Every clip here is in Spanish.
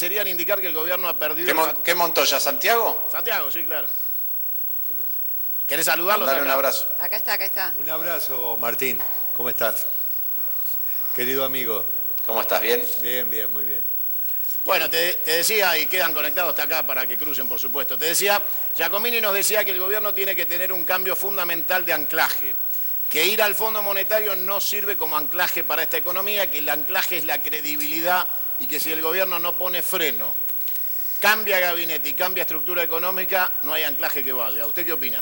parecerían indicar que el gobierno ha perdido... ¿Qué Montoya, Santiago? Santiago, sí, claro. ¿Querés saludarlos? Dale un abrazo. Acá está, acá está. Un abrazo, Martín. ¿Cómo estás? Querido amigo. ¿Cómo estás? ¿Bien? Bien, bien, muy bien. Bueno, te decía, y quedan conectados hasta acá para que crucen, por supuesto. Te decía, Giacomini nos decía que el gobierno tiene que tener un cambio fundamental de anclaje, que ir al Fondo Monetario no sirve como anclaje para esta economía, que el anclaje es la credibilidad y que si el gobierno no pone freno, cambia gabinete y cambia estructura económica, no hay anclaje que valga. ¿Usted qué opina?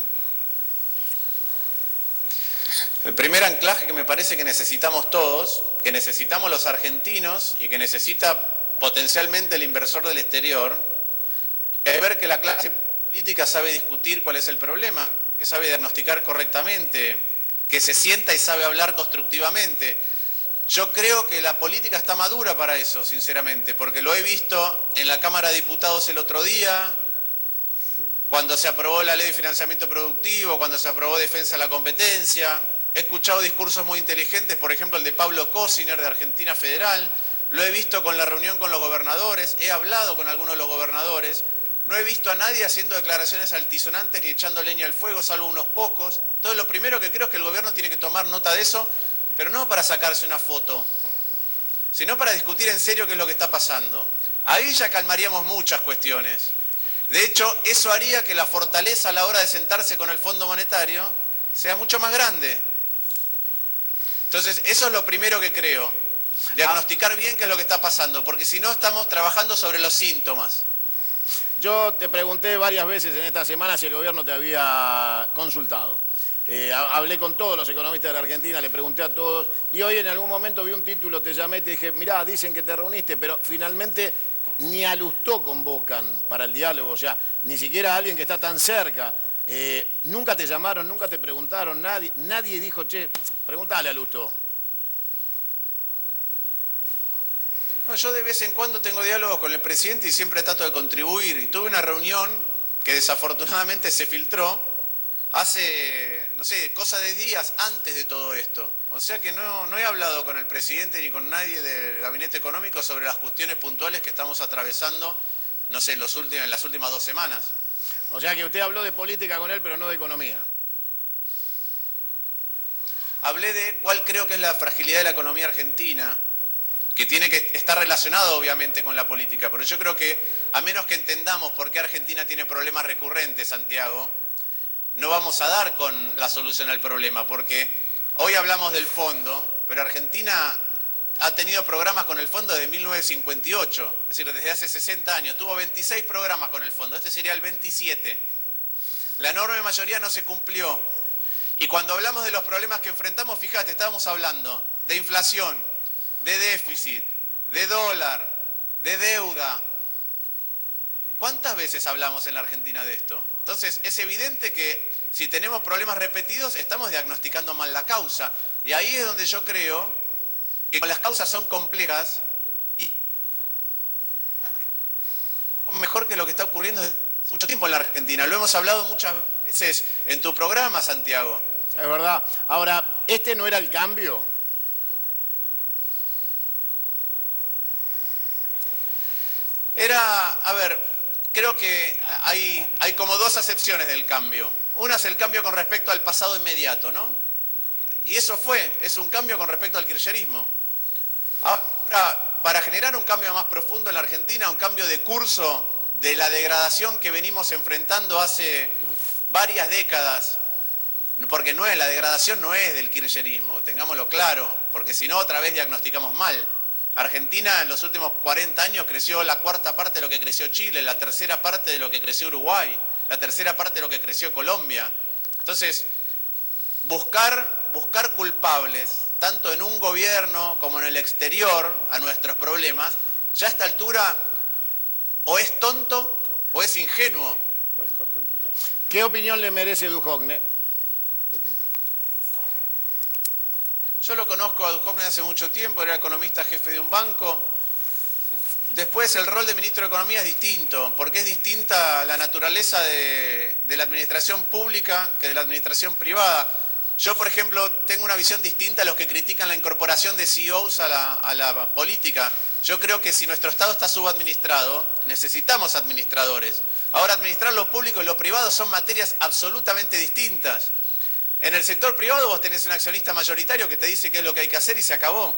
El primer anclaje que me parece que necesitamos todos, que necesitamos los argentinos y que necesita potencialmente el inversor del exterior, es ver que la clase política sabe discutir cuál es el problema, que sabe diagnosticar correctamente, que se sienta y sabe hablar constructivamente. Yo creo que la política está madura para eso, sinceramente, porque lo he visto en la Cámara de Diputados el otro día, cuando se aprobó la Ley de Financiamiento Productivo, cuando se aprobó Defensa de la Competencia. He escuchado discursos muy inteligentes, por ejemplo el de Pablo Cosiner de Argentina Federal. Lo he visto con la reunión con los gobernadores, he hablado con algunos de los gobernadores. No he visto a nadie haciendo declaraciones altisonantes ni echando leña al fuego, salvo unos pocos. Entonces lo primero que creo es que el gobierno tiene que tomar nota de eso, pero no para sacarse una foto, sino para discutir en serio qué es lo que está pasando. Ahí ya calmaríamos muchas cuestiones. De hecho, eso haría que la fortaleza a la hora de sentarse con el Fondo Monetario sea mucho más grande. Entonces, eso es lo primero que creo. Diagnosticar bien qué es lo que está pasando, porque si no estamos trabajando sobre los síntomas. Yo te pregunté varias veces en esta semana si el gobierno te había consultado. Hablé con todos los economistas de la Argentina, le pregunté a todos, y hoy en algún momento vi un título, te llamé y te dije, mirá, dicen que te reuniste, pero finalmente ni a Lustó convocan para el diálogo, o sea, ni siquiera a alguien que está tan cerca. Nunca te llamaron, nunca te preguntaron, nadie dijo, che, preguntale a Lustó. No, yo de vez en cuando tengo diálogos con el presidente y siempre trato de contribuir. Y tuve una reunión que desafortunadamente se filtró hace, no sé, cosa de días antes de todo esto. O sea que no he hablado con el presidente ni con nadie del gabinete económico sobre las cuestiones puntuales que estamos atravesando, no sé, en las últimas 2 semanas. O sea que usted habló de política con él, pero no de economía. Hablé de cuál creo que es la fragilidad de la economía argentina, que tiene que estar relacionado obviamente con la política, pero yo creo que a menos que entendamos por qué Argentina tiene problemas recurrentes, Santiago, no vamos a dar con la solución al problema, porque hoy hablamos del fondo, pero Argentina ha tenido programas con el fondo desde 1958, es decir, desde hace 60 años. Tuvo 26 programas con el fondo, este sería el 27. La enorme mayoría no se cumplió. Y cuando hablamos de los problemas que enfrentamos, fíjate, estábamos hablando de inflación, de déficit, de dólar, de deuda. ¿Cuántas veces hablamos en la Argentina de esto? Entonces, es evidente que si tenemos problemas repetidos, estamos diagnosticando mal la causa. Y ahí es donde yo creo que las causas son complejas y mejor que lo que está ocurriendo desde mucho tiempo en la Argentina. Lo hemos hablado muchas veces en tu programa, Santiago. Es verdad. Ahora, ¿este no era el cambio? A ver, creo que hay como 2 acepciones del cambio. Una es el cambio con respecto al pasado inmediato, ¿no? Y eso es un cambio con respecto al kirchnerismo. Ahora, para generar un cambio más profundo en la Argentina, un cambio de curso de la degradación que venimos enfrentando hace varias décadas, porque la degradación no es del kirchnerismo, tengámoslo claro, porque si no otra vez diagnosticamos mal. Argentina en los últimos 40 años creció la 4ª parte de lo que creció Chile, la 3ª parte de lo que creció Uruguay, la 3ª parte de lo que creció Colombia. Entonces, buscar culpables, tanto en un gobierno como en el exterior, a nuestros problemas, ya a esta altura o es tonto o es ingenuo. ¿Qué opinión le merece Duhovne? Yo lo conozco a Duhovne hace mucho tiempo, era economista jefe de un banco. Después el rol de ministro de Economía es distinto, porque es distinta la naturaleza de la administración pública que de la administración privada. Yo, por ejemplo, tengo una visión distinta a los que critican la incorporación de CEOs a la política. Yo creo que si nuestro Estado está subadministrado, necesitamos administradores. Ahora, administrar lo público y lo privado son materias absolutamente distintas. En el sector privado vos tenés un accionista mayoritario que te dice qué es lo que hay que hacer y se acabó.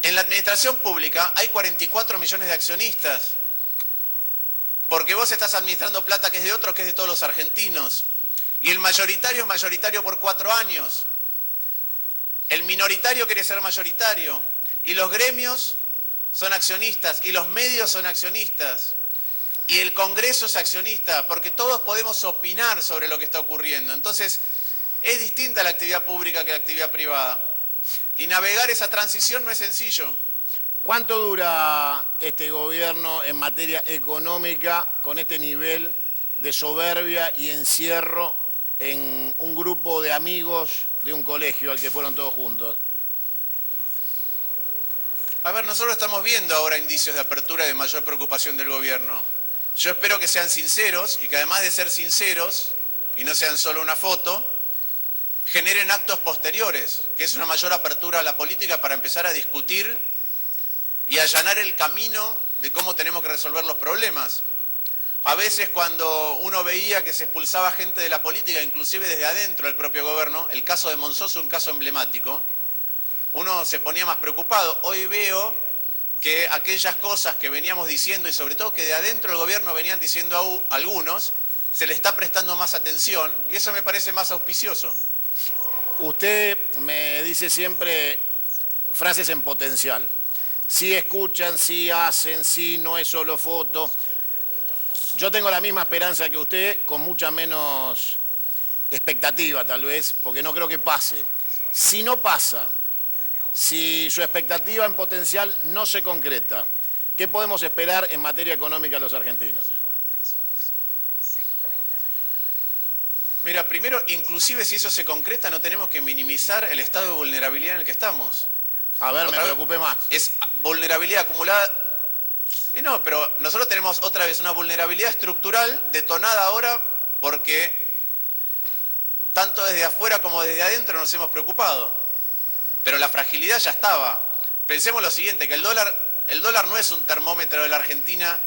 En la administración pública hay 44 millones de accionistas, porque vos estás administrando plata que es de otros, que es de todos los argentinos. Y el mayoritario es mayoritario por 4 años. El minoritario quiere ser mayoritario. Y los gremios son accionistas, y los medios son accionistas. Y el Congreso es accionista, porque todos podemos opinar sobre lo que está ocurriendo. Entonces, es distinta la actividad pública que la actividad privada. Y navegar esa transición no es sencillo. ¿Cuánto dura este gobierno en materia económica con este nivel de soberbia y encierro en un grupo de amigos de un colegio al que fueron todos juntos? A ver, nosotros estamos viendo ahora indicios de apertura y de mayor preocupación del gobierno. Yo espero que sean sinceros y que además de ser sinceros, y no sean solo una foto, generen actos posteriores, que es una mayor apertura a la política para empezar a discutir y allanar el camino de cómo tenemos que resolver los problemas. A veces cuando uno veía que se expulsaba gente de la política, inclusive desde adentro del propio gobierno, el caso de Monzós es un caso emblemático, uno se ponía más preocupado. Hoy veo que aquellas cosas que veníamos diciendo y sobre todo que de adentro del gobierno venían diciendo a algunos, se le está prestando más atención y eso me parece más auspicioso. Usted me dice siempre frases en potencial. Sí escuchan, sí hacen, sí no es solo foto. Yo tengo la misma esperanza que usted, con mucha menos expectativa tal vez, porque no creo que pase. Si no pasa, si su expectativa en potencial no se concreta, ¿qué podemos esperar en materia económica los argentinos? Mira, primero, inclusive si eso se concreta, no tenemos que minimizar el estado de vulnerabilidad en el que estamos. A ver, me preocupé más. Es vulnerabilidad acumulada. No, pero nosotros tenemos otra vez una vulnerabilidad estructural detonada ahora porque tanto desde afuera como desde adentro nos hemos preocupado. Pero la fragilidad ya estaba. Pensemos lo siguiente, que el dólar no es un termómetro de la Argentina.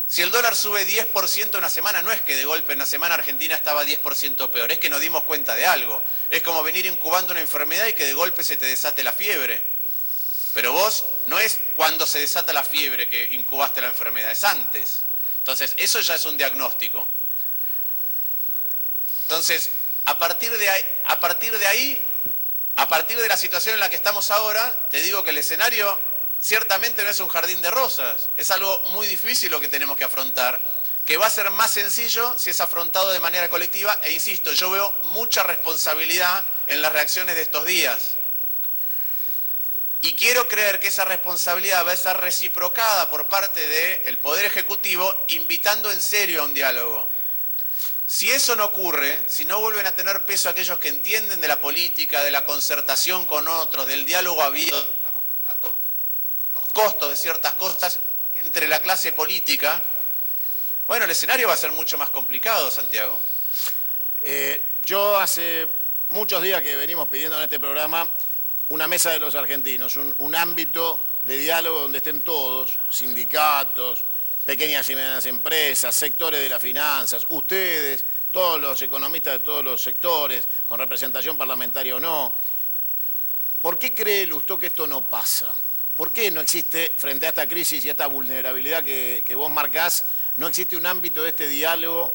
Si el dólar sube 10% una semana, no es que de golpe en una semana Argentina estaba 10% peor, es que nos dimos cuenta de algo. Es como venir incubando una enfermedad y que de golpe se te desate la fiebre. Pero vos, no es cuando se desata la fiebre que incubaste la enfermedad, es antes. Entonces, eso ya es un diagnóstico. Entonces, a partir de la situación en la que estamos ahora, te digo que el escenario ciertamente no es un jardín de rosas, es algo muy difícil lo que tenemos que afrontar, que va a ser más sencillo si es afrontado de manera colectiva, e insisto, yo veo mucha responsabilidad en las reacciones de estos días. Y quiero creer que esa responsabilidad va a estar reciprocada por parte del Poder Ejecutivo, invitando en serio a un diálogo. Si eso no ocurre, si no vuelven a tener peso aquellos que entienden de la política, de la concertación con otros, del diálogo abierto, los costos de ciertas cosas entre la clase política, bueno, el escenario va a ser mucho más complicado, Santiago. Yo hace muchos días que venimos pidiendo en este programa una mesa de los argentinos, un ámbito de diálogo donde estén todos, sindicatos, pequeñas y medianas empresas, sectores de las finanzas, ustedes, todos los economistas de todos los sectores, con representación parlamentaria o no. ¿Por qué cree Lustó que esto no pasa? ¿Por qué no existe, frente a esta crisis y esta vulnerabilidad que vos marcás, no existe un ámbito de este diálogo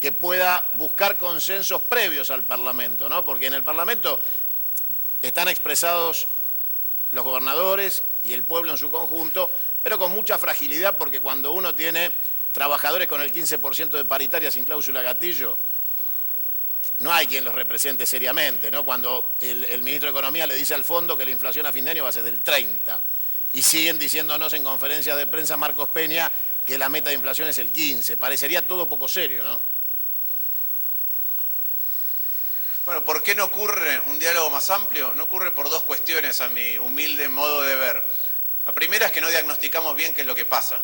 que pueda buscar consensos previos al Parlamento, ¿no? Porque en el Parlamento están expresados los gobernadores y el pueblo en su conjunto, pero con mucha fragilidad, porque cuando uno tiene trabajadores con el 15% de paritaria sin cláusula gatillo, no hay quien los represente seriamente, ¿no? Cuando el ministro de Economía le dice al fondo que la inflación a fin de año va a ser del 30%, y siguen diciéndonos en conferencias de prensa Marcos Peña que la meta de inflación es el 15%. Parecería todo poco serio, ¿no? Bueno, ¿por qué no ocurre un diálogo más amplio? No ocurre por dos cuestiones a mi humilde modo de ver. La primera es que no diagnosticamos bien qué es lo que pasa,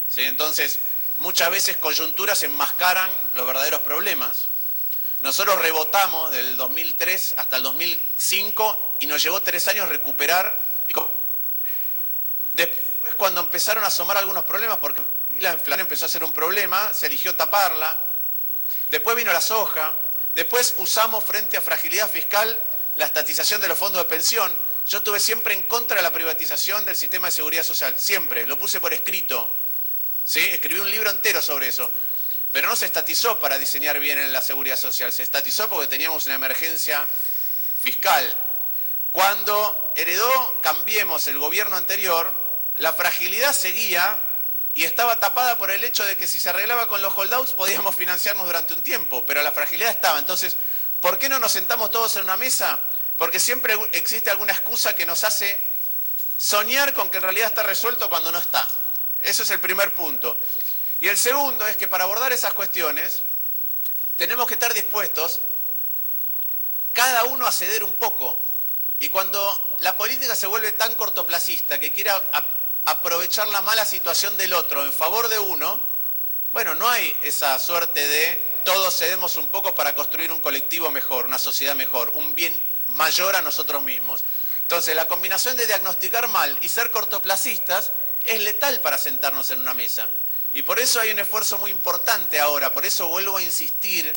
¿sí? Entonces, muchas veces coyunturas enmascaran los verdaderos problemas. Nosotros rebotamos del 2003 hasta el 2005 y nos llevó 3 años recuperar. Después, cuando empezaron a asomar algunos problemas, porque la inflación empezó a ser un problema, se eligió taparla. Después vino la soja. Después usamos, frente a fragilidad fiscal, la estatización de los fondos de pensión. Yo estuve siempre en contra de la privatización del sistema de seguridad social. Siempre. Lo puse por escrito. ¿Sí? Escribí un libro entero sobre eso. Pero no se estatizó para diseñar bien en la seguridad social. Se estatizó porque teníamos una emergencia fiscal. Cuando heredó Cambiemos el gobierno anterior, la fragilidad seguía y estaba tapada por el hecho de que si se arreglaba con los holdouts podíamos financiarnos durante un tiempo, pero la fragilidad estaba. Entonces, ¿por qué no nos sentamos todos en una mesa? Porque siempre existe alguna excusa que nos hace soñar con que en realidad está resuelto cuando no está. Ese es el primer punto. Y el segundo es que para abordar esas cuestiones tenemos que estar dispuestos cada uno a ceder un poco. Y cuando la política se vuelve tan cortoplacista que quiere aprovechar la mala situación del otro en favor de uno, bueno, no hay esa suerte de todos cedemos un poco para construir un colectivo mejor, una sociedad mejor, un bien mayor a nosotros mismos. Entonces, la combinación de diagnosticar mal y ser cortoplacistas es letal para sentarnos en una mesa. Y por eso hay un esfuerzo muy importante ahora, por eso vuelvo a insistir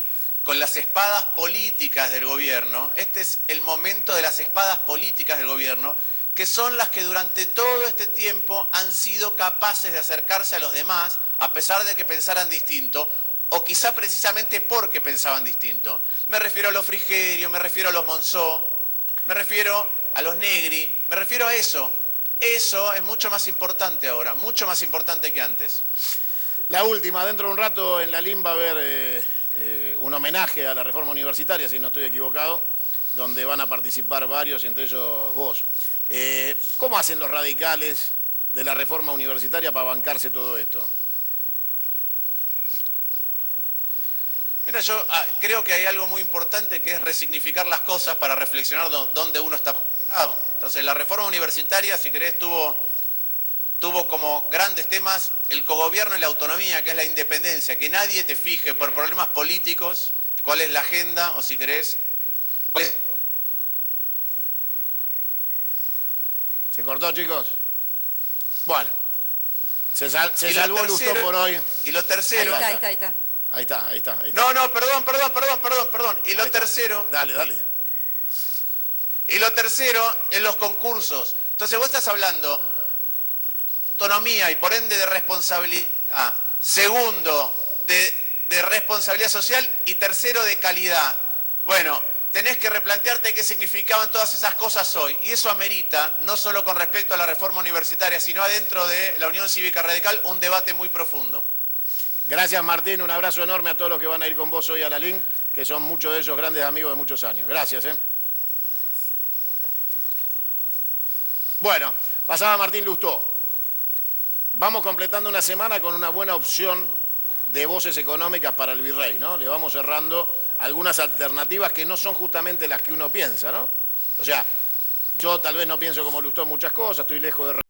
con las espadas políticas del gobierno. Este es el momento de las espadas políticas del gobierno, que son las que durante todo este tiempo han sido capaces de acercarse a los demás, a pesar de que pensaran distinto, o quizá precisamente porque pensaban distinto. Me refiero a los Frigerio, me refiero a los Monzó, me refiero a los Negri, me refiero a eso. Eso es mucho más importante ahora, mucho más importante que antes. La última, dentro de un rato en la LIM va a haber un homenaje a la reforma universitaria, si no estoy equivocado, donde van a participar varios, entre ellos vos. ¿Cómo hacen los radicales de la reforma universitaria para bancarse todo esto? Mira, yo creo que hay algo muy importante que es resignificar las cosas para reflexionar dónde uno está parado. Entonces, la reforma universitaria, si querés, tuvo como grandes temas el cogobierno y la autonomía, que es la independencia, que nadie te fije por problemas políticos cuál es la agenda, o si querés, cuál es... ¿Se cortó, chicos? Bueno, se salvó Lustó por hoy. Y lo tercero... Ahí está. No, perdón. Y lo tercero... Dale. Y lo tercero en los concursos. Entonces vos estás hablando autonomía y por ende de responsabilidad. Segundo, de responsabilidad social y tercero, de calidad. Bueno, tenés que replantearte qué significaban todas esas cosas hoy. Y eso amerita, no solo con respecto a la reforma universitaria, sino adentro de la Unión Cívica Radical, un debate muy profundo. Gracias, Martín. Un abrazo enorme a todos los que van a ir con vos hoy a la LIN, que son muchos de ellos grandes amigos de muchos años. Gracias. Bueno, pasaba Martín Lustó. Vamos completando una semana con una buena opción de voces económicas para el virrey, ¿no? Le vamos cerrando algunas alternativas que no son justamente las que uno piensa, ¿no? O sea, yo tal vez no pienso como Lustó en muchas cosas, estoy lejos de...